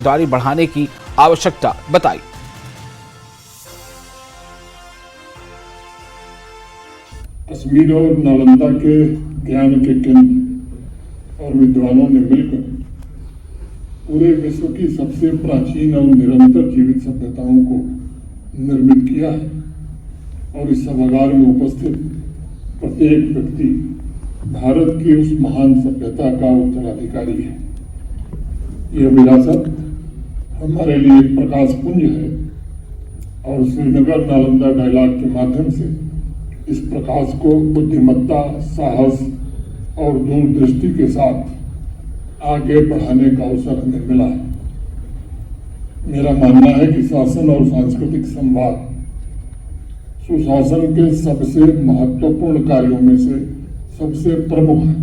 दारी बढ़ाने की आवश्यकता बताई। कश्मीर और नालंदा के ज्ञान के केंद्र और विद्वानों ने मिलकर पूरे विश्व की सबसे प्राचीन और निरंतर जीवित सभ्यताओं को निर्मित किया है और इस सभागार में उपस्थित प्रत्येक व्यक्ति भारत की उस महान सभ्यता का उत्तराधिकारी है। यह विरासत हमारे लिए एक प्रकाश पुंज है और श्रीनगर नालंदा डायलॉग के माध्यम से इस प्रकाश को बुद्धिमत्ता, साहस और दूरदृष्टि के साथ आगे बढ़ाने का अवसर हमें मिला है। मेरा मानना है कि शासन और सांस्कृतिक संवाद सुशासन के सबसे महत्वपूर्ण कार्यों में से सबसे प्रमुख है।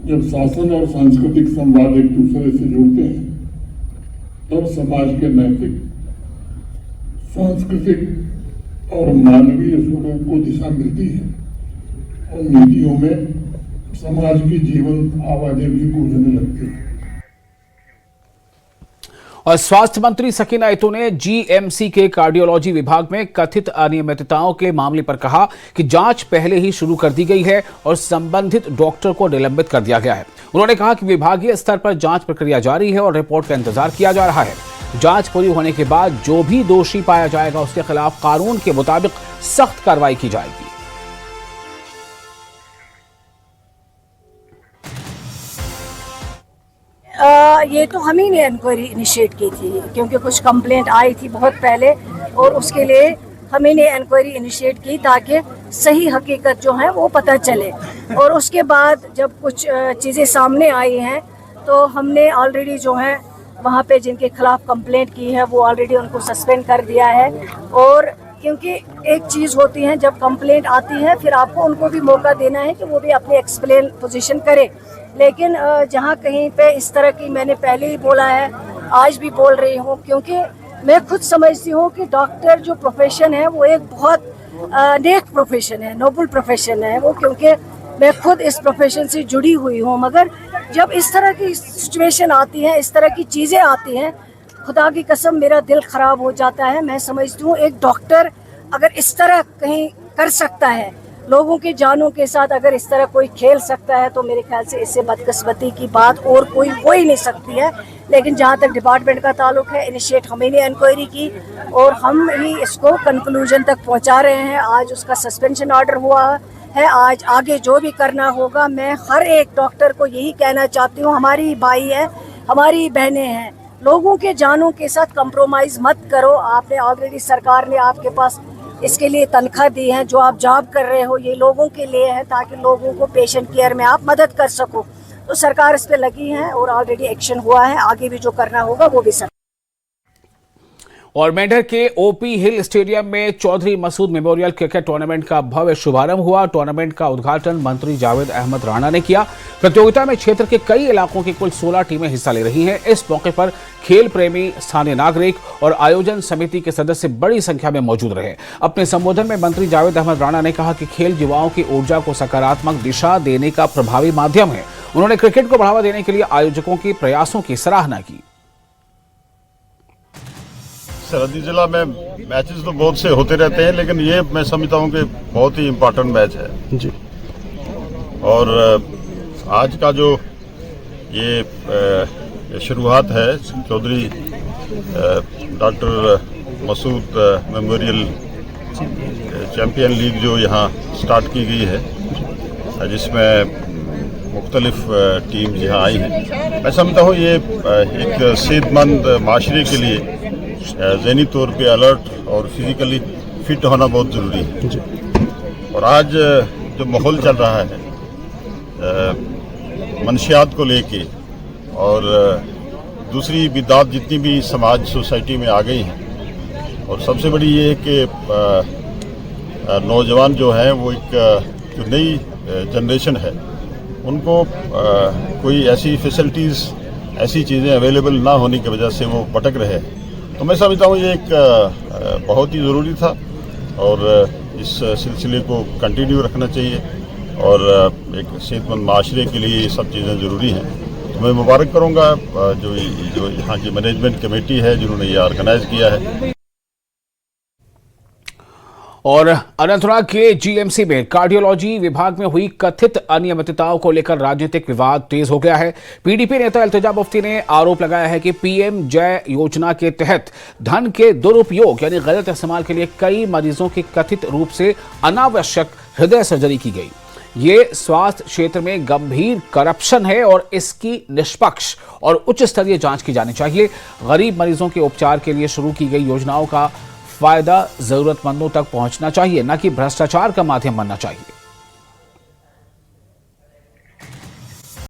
जब शासन और सांस्कृतिक संवाद एक दूसरे से जुड़ते हैं तब समाज के नैतिक, सांस्कृतिक और मानवीय स्वरूप को दिशा मिलती है और नीतियों में समाज की जीवंत आवाजें भी गूंजने लगती हैं। और स्वास्थ्य मंत्री सकीना इतू ने जीएमसी के कार्डियोलॉजी विभाग में कथित अनियमितताओं के मामले पर कहा कि जांच पहले ही शुरू कर दी गई है और संबंधित डॉक्टर को निलंबित कर दिया गया है। उन्होंने कहा कि विभागीय स्तर पर जांच प्रक्रिया जारी है और रिपोर्ट का इंतजार किया जा रहा है। जांच पूरी होने के बाद जो भी दोषी पाया जाएगा उसके खिलाफ कानून के मुताबिक सख्त कार्रवाई की जाएगी। ये तो हम ही ने इंक्वायरी इनिशिएट की थी क्योंकि कुछ कंप्लेंट आई थी बहुत पहले और उसके लिए हम ही ने इंक्वायरी इनिशिएट की ताकि सही हकीकत जो है वो पता चले। और उसके बाद जब कुछ चीज़ें सामने आई हैं तो हमने ऑलरेडी जो है वहाँ पे जिनके खिलाफ कंप्लेंट की है वो ऑलरेडी उनको सस्पेंड कर दिया है। और क्योंकि एक चीज़ होती है जब कंप्लेंट आती है फिर आपको उनको भी मौका देना है कि वो भी अपनी एक्सप्लेन पोजीशन करे। लेकिन जहाँ कहीं पे इस तरह की मैंने पहले ही बोला है, आज भी बोल रही हूँ, क्योंकि मैं खुद समझती हूँ कि डॉक्टर जो प्रोफेशन है वो एक बहुत नेक प्रोफेशन है, नोबल प्रोफेशन है वो, क्योंकि मैं खुद इस प्रोफेशन से जुड़ी हुई हूँ। मगर जब इस तरह की सिचुएशन आती है, इस तरह की चीज़ें आती हैं, खुदा की कसम मेरा दिल ख़राब हो जाता है। मैं समझती हूँ एक डॉक्टर अगर इस तरह कहीं कर सकता है, लोगों के जानों के साथ अगर इस तरह कोई खेल सकता है, तो मेरे ख्याल से इससे बदकिस्मती की बात और कोई हो ही नहीं सकती है। लेकिन जहाँ तक डिपार्टमेंट का ताल्लुक है, इनिशिएट हम ही ने इंक्वायरी की और हम ही इसको कंक्लूजन तक पहुँचा रहे हैं। आज उसका सस्पेंशन ऑर्डर हुआ है। आज आगे जो भी करना होगा, मैं हर एक डॉक्टर को यही कहना चाहती हूँ, हमारी भाई है, हमारी बहनें हैं, लोगों के जानों के साथ कंप्रोमाइज़ मत करो। आपने ऑलरेडी, सरकार ने आपके पास इसके लिए तनख्वाह दी है, जो आप जॉब कर रहे हो ये लोगों के लिए है ताकि लोगों को पेशेंट केयर में आप मदद कर सको। तो सरकार इस पे लगी है और ऑलरेडी एक्शन हुआ है। आगे भी जो करना होगा वो भी और मेंढर के ओपी हिल स्टेडियम में Chaudhary Masood memorial cricket tournament का भव्य शुभारंभ हुआ। टूर्नामेंट का उद्घाटन मंत्री जावेद अहमद राणा ने किया। प्रतियोगिता में क्षेत्र के कई इलाकों की कुल 16 टीमें हिस्सा ले रही हैं। इस मौके पर खेल प्रेमी, स्थानीय नागरिक और आयोजन समिति के सदस्य बड़ी संख्या में मौजूद रहे। अपने संबोधन में मंत्री जावेद अहमद राणा ने कहा कि खेल युवाओं की ऊर्जा को सकारात्मक दिशा देने का प्रभावी माध्यम है। उन्होंने क्रिकेट को बढ़ावा देने के लिए आयोजकों के प्रयासों की सराहना की। सरहदी जिला में मैचेस तो बहुत से होते रहते हैं, लेकिन ये मैं समझता हूँ कि बहुत ही इम्पोर्टेंट मैच है जी। और आज का जो ये शुरुआत है Chaudhary doctor Masood memorial champion league जो यहाँ स्टार्ट की गई है, जिसमें मुख्तलिफ टीम यहाँ आई हैं, मैं समझता हूँ ये एक सेहतमंद माशरे के लिए ज़हनी तौर पे अलर्ट और फिजिकली फिट होना बहुत ज़रूरी है। और आज जो माहौल चल रहा है मनशियात को लेके और दूसरी बिदात जितनी भी समाज सोसाइटी में आ गई हैं, और सबसे बड़ी ये है कि नौजवान जो हैं वो एक जो नई जनरेशन है उनको कोई ऐसी फैसिलिटीज़, ऐसी चीज़ें अवेलेबल ना होने की वजह से वो भटक रहे हैं। तो मैं समझता हूँ ये एक बहुत ही ज़रूरी था और इस सिलसिले को कंटिन्यू रखना चाहिए और एक सेहतमंद माशरे के लिए ये सब चीज़ें ज़रूरी हैं। मैं मुबारक करूंगा जो यहाँ की मैनेजमेंट कमेटी है जिन्होंने ये ऑर्गेनाइज किया है। और अनंतनाग के जीएमसी में कार्डियोलॉजी विभाग में हुई कथित अनियमितताओं को लेकर राजनीतिक विवाद तेज हो गया है। पीडीपी नेता इल्तिजा मुफ्ती ने आरोप लगाया है कि पीएम जय योजना के तहत धन के दुरुपयोग यानी गलत इस्तेमाल के लिए कई मरीजों की कथित रूप से अनावश्यक हृदय सर्जरी की गई। ये स्वास्थ्य क्षेत्र में गंभीर करप्शन है और इसकी निष्पक्ष और उच्च स्तरीय जांच की जानी चाहिए। गरीब मरीजों के उपचार के लिए शुरू की गई योजनाओं का फायदा जरूरतमंदों तक पहुंचना चाहिए, न कि भ्रष्टाचार का माध्यम बनना चाहिए।